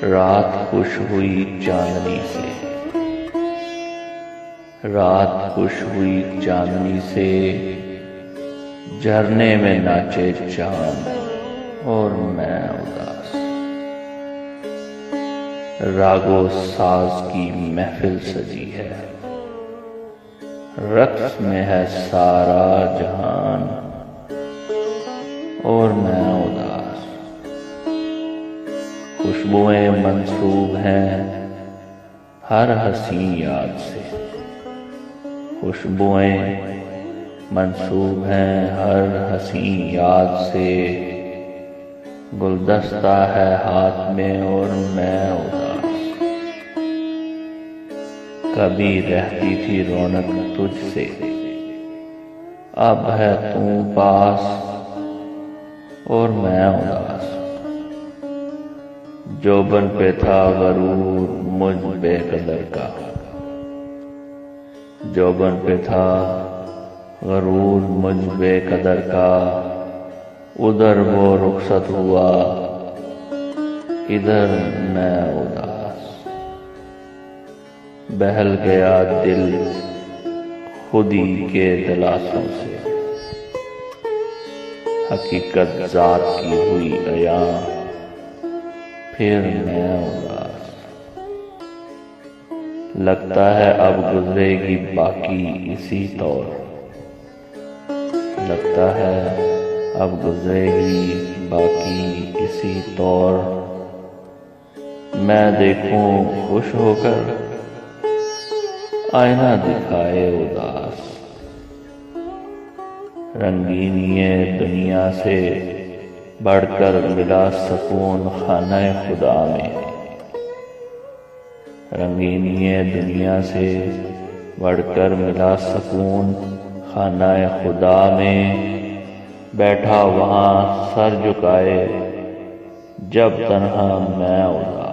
رات خوش ہوئی چاندنی سے، رات خوش ہوئی چاندنی سے، جھرنے میں ناچے چاند اور میں اداس۔ راگ و ساز کی محفل سجی ہے، رقص میں ہے سارا جہان اور میں اداس۔ خوشبوئیں منسوب ہیں ہر حسین یاد سے، خوشبوئیں منسوب ہیں ہر حسین یاد سے، گلدستہ ہے ہاتھ میں اور میں اداس۔ کبھی رہتی تھی رونق تجھ سے، اب ہے تو پاس اور میں اداس۔ جوبن پہ تھا غرور مجھ بے قدر کا، جوبن پہ تھا غرور مجھ بے قدر کا، ادھر وہ رخصت ہوا ادھر میں اداس۔ بہل گیا دل خودی کے دلاسوں سے، حقیقت ذات کی ہوئی عیاں پھر میں اداس۔ لگتا ہے اب گزرے گی باقی اسی طور، لگتا ہے اب گزرے گی باقی اسی طور، میں دیکھوں خوش ہو کر آئینہ دکھائے اداس۔ رنگینی دنیا سے بڑھ کر ملا سکون خانہ خدا میں، رنگینی دنیا سے بڑھ کر ملا سکون خانہ خدا میں، بیٹھا وہاں سر جھکائے جب تنہا میں اداس۔